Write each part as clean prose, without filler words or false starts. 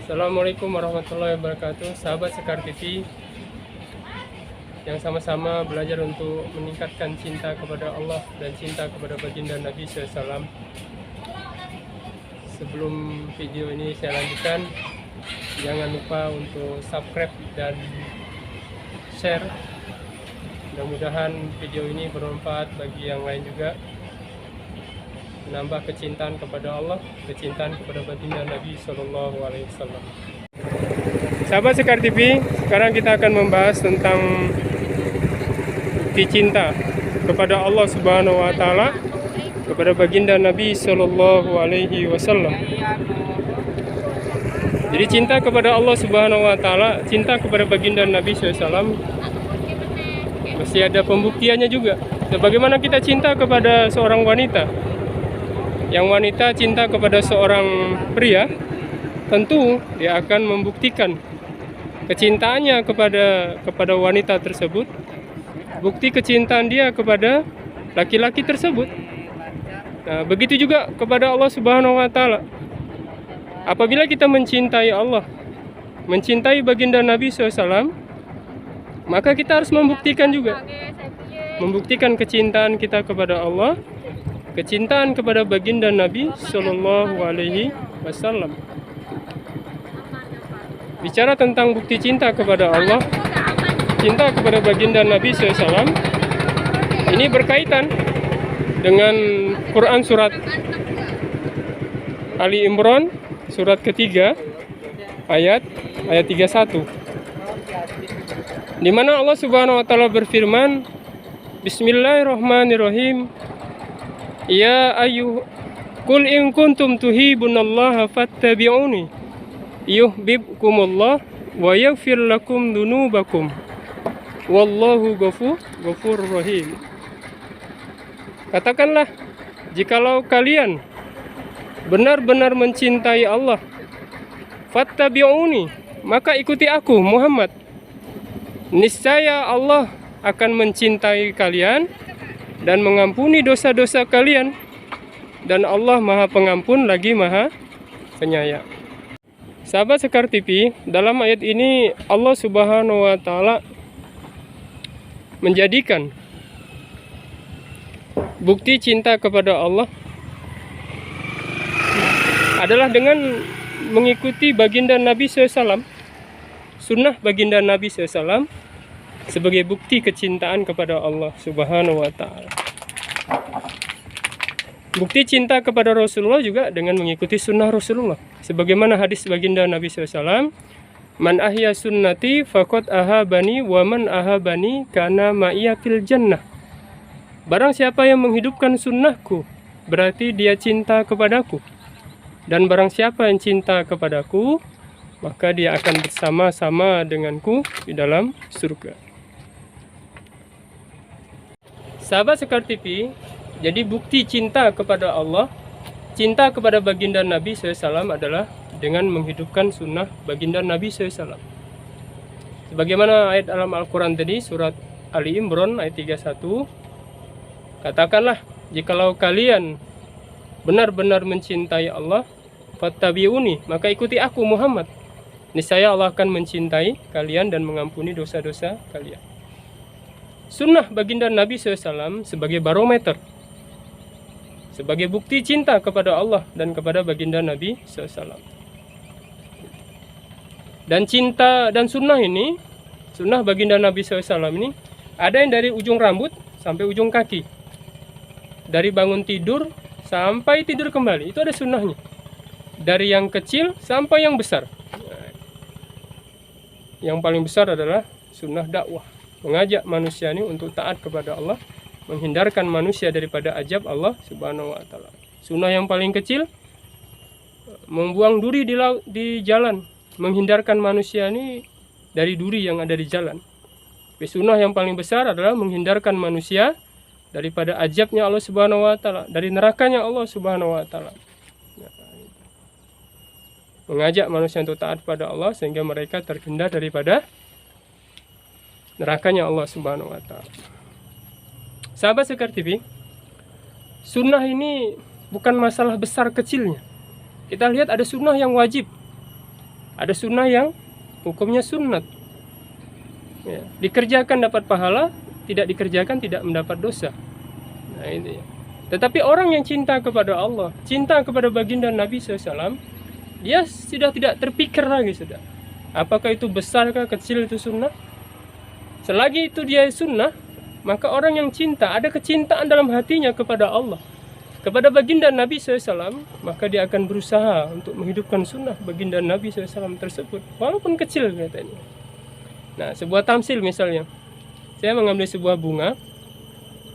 Assalamualaikum warahmatullahi wabarakatuh, sahabat Sekar TV yang sama-sama belajar untuk meningkatkan cinta kepada Allah dan cinta kepada baginda Nabi SAW. Sebelum video ini saya lanjutkan, jangan lupa untuk subscribe dan share. Mudah-mudahan video ini bermanfaat bagi yang lain juga, menambah kecintaan kepada Allah, kecintaan kepada baginda Nabi SAW. Sahabat Sekar TV, sekarang kita akan membahas tentang bukti cinta kepada Allah Subhanahu wa Ta'ala, kepada baginda Nabi SAW. Jadi cinta kepada Allah Subhanahu wa Ta'ala, cinta kepada baginda Nabi SAW, mesti ada pembuktiannya juga. Sebagaimana kita cinta kepada seorang wanita, yang wanita cinta kepada seorang pria, tentu dia akan membuktikan kecintaannya kepada wanita tersebut, bukti kecintaan dia kepada laki-laki tersebut. Nah, begitu juga kepada Allah Subhanahu wa Ta'ala. Apabila kita mencintai Allah, mencintai baginda Nabi SAW, maka kita harus membuktikan juga, membuktikan kecintaan kita kepada Allah, kecintaan kepada baginda Nabi Sallallahu Alaihi Wasallam. Bicara tentang bukti cinta kepada Allah, cinta kepada baginda Nabi SAW, ini berkaitan dengan Quran surat Ali Imran surat ketiga ayat 31, di mana Allah Subhanahu Wa Taala berfirman, Bismillahirrahmanirrahim. Ya ayyuh qul in kuntum tuhibbunallaha fattabi'uni yuhibbukumullah wa yaghfir lakum dzunubakum wallahu ghafurur rahim. Katakanlah, jikalau kalian benar-benar mencintai Allah, fattabi'uni, maka ikuti aku Muhammad. Niscaya Allah akan mencintai kalian dan mengampuni dosa-dosa kalian, dan Allah Maha Pengampun lagi Maha Penyayang. Sahabat Sekar TV, dalam ayat ini Allah Subhanahu wa Ta'ala menjadikan bukti cinta kepada Allah adalah dengan mengikuti baginda Nabi SAW, sunnah baginda Nabi SAW, sebagai bukti kecintaan kepada Allah Subhanahu wa Ta'ala. Bukti cinta kepada Rasulullah juga dengan mengikuti sunnah Rasulullah, sebagaimana hadis baginda Nabi SAW, man ahya sunnati faqad ahabani wa man ahabani kana ma'iya fil jannah. Barang siapa yang menghidupkan sunnahku, berarti dia cinta kepadaku, dan barang siapa yang cinta kepadaku, maka dia akan bersama-sama denganku di dalam surga. Sahabat Sekar TV, jadi bukti cinta kepada Allah, cinta kepada baginda Nabi SAW adalah dengan menghidupkan sunnah baginda Nabi SAW. Sebagaimana ayat dalam Al-Quran tadi, surat Ali Imran ayat 31, katakanlah, jikalau kalian benar-benar mencintai Allah, fattabi'uni, maka ikuti aku Muhammad. Niscaya Allah akan mencintai kalian dan mengampuni dosa-dosa kalian. Sunnah baginda Nabi SAW sebagai barometer, sebagai bukti cinta kepada Allah dan kepada baginda Nabi SAW. Dan cinta dan sunnah ini, sunnah baginda Nabi SAW ini, ada yang dari ujung rambut sampai ujung kaki, dari bangun tidur sampai tidur kembali, itu ada sunnahnya. Dari yang kecil sampai yang besar. Yang paling besar adalah sunnah dakwah, mengajak manusia ini untuk taat kepada Allah, menghindarkan manusia daripada azab Allah Subhanahu wa Ta'ala. Sunnah yang paling kecil, membuang duri di jalan, menghindarkan manusia ini dari duri yang ada di jalan. Sunnah yang paling besar adalah menghindarkan manusia daripada azabnya Allah Subhanahu wa Ta'ala, dari nerakanya Allah Subhanahu wa Ta'ala. Mengajak manusia untuk taat pada Allah sehingga mereka terhindar daripada nerakanya Allah Subhanahu wa Ta'ala. Sahabat Sekar TV, sunnah ini bukan masalah besar kecilnya. Kita lihat ada sunnah yang wajib, Ada sunnah yang hukumnya sunnat. Ya, dikerjakan dapat pahala, tidak dikerjakan tidak mendapat dosa. Nah ini. Tetapi orang yang cinta kepada Allah, cinta kepada baginda Nabi SAW, dia sudah tidak terpikir lagi sudah. Apakah itu besar kah, kecil itu sunnah? Selagi itu dia sunnah, maka orang yang cinta, ada kecintaan dalam hatinya kepada Allah, kepada baginda Nabi SAW, maka dia akan berusaha untuk menghidupkan sunnah baginda Nabi SAW tersebut, walaupun kecil katanya. Nah, sebuah tamsil misalnya, saya mengambil sebuah bunga,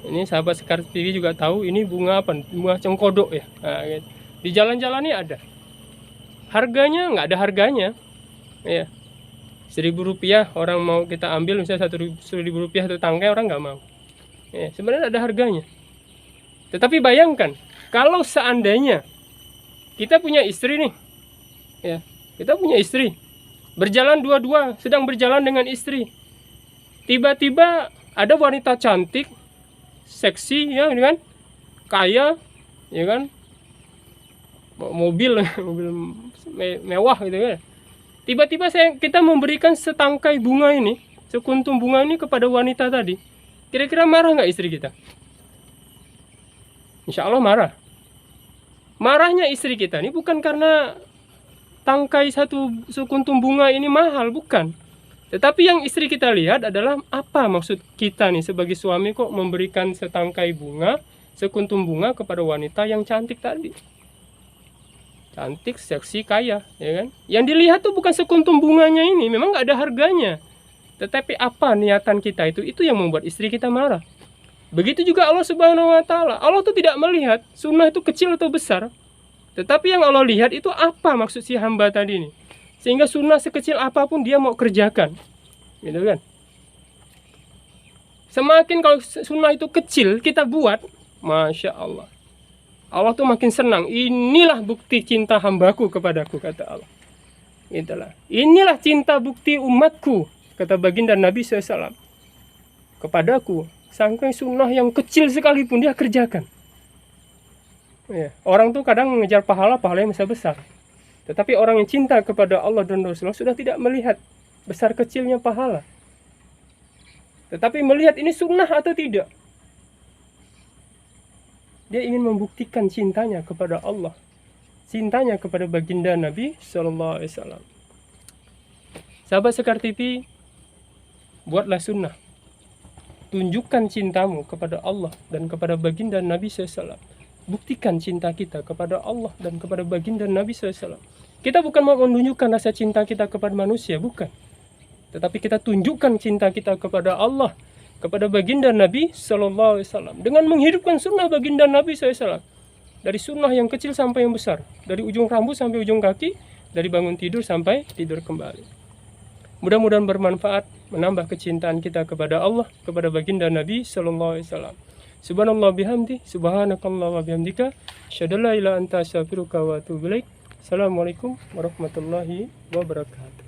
ini sahabat Sekar TV juga tahu, ini bunga apa? Bunga cengkodok ya. Nah, gitu. Di jalan-jalan ini ada. Harganya nggak ada harganya, ya. Rp1.000 orang mau kita ambil, misalnya Rp1.000 satu tangkai, orang nggak mau. Ya, sebenarnya ada harganya. Tetapi bayangkan, kalau seandainya kita punya istri nih, ya, kita punya istri, berjalan dua-dua, sedang berjalan dengan istri, tiba-tiba ada wanita cantik, seksi, ya kan, kaya, ya kan, mobil mewah gitu kan. Tiba-tiba kita memberikan setangkai bunga ini, sekuntum bunga ini kepada wanita tadi, kira-kira marah nggak istri kita? Insya Allah marah. Marahnya istri kita ini bukan karena tangkai satu sekuntum bunga ini mahal, bukan. Tetapi yang istri kita lihat adalah apa maksud kita nih sebagai suami kok memberikan setangkai bunga, sekuntum bunga kepada wanita yang cantik tadi. Cantik, seksi, kaya, ya kan? Yang dilihat tuh bukan sekuntum bunganya ini, memang nggak ada harganya. Tetapi apa niatan kita itu yang membuat istri kita marah. Begitu juga Allah Subhanahu wa Ta'ala. Allah tuh tidak melihat sunnah itu kecil atau besar, tetapi yang Allah lihat itu apa maksud si hamba tadi ini, sehingga sunnah sekecil apapun dia mau kerjakan, gitu kan? Semakin kalau sunnah itu kecil kita buat, masya Allah, Allah tuh makin senang. Inilah bukti cinta hambaku kepadaku, kata Allah. Itulah. Inilah cinta bukti umatku, kata baginda Nabi SAW, kepadaku. Sampai sunnah yang kecil sekalipun dia kerjakan. Ya, orang tuh kadang mengejar pahala yang bisa besar. Tetapi orang yang cinta kepada Allah dan Rasulullah sudah tidak melihat besar kecilnya pahala, tetapi melihat ini sunnah atau tidak. Dia ingin membuktikan cintanya kepada Allah, cintanya kepada baginda Nabi SAW. Sahabat Sekar TV, buatlah sunnah. Tunjukkan cintamu kepada Allah dan kepada baginda Nabi SAW. Buktikan cinta kita kepada Allah dan kepada baginda Nabi SAW. Kita bukan mau menunjukkan rasa cinta kita kepada manusia, bukan. Tetapi kita tunjukkan cinta kita kepada Allah, kepada baginda Nabi SAW, dengan menghidupkan sunnah baginda Nabi SAW. Dari sunnah yang kecil sampai yang besar, dari ujung rambut sampai ujung kaki, dari bangun tidur sampai tidur kembali. Mudah-mudahan bermanfaat, menambah kecintaan kita kepada Allah, kepada baginda Nabi SAW. Subhanallah bihamdi, subhanakallah wa bihamdika, asyhadu an la ilaha illa anta astaghfiruka wa atubu ilaik. Assalamualaikum warahmatullahi wabarakatuh.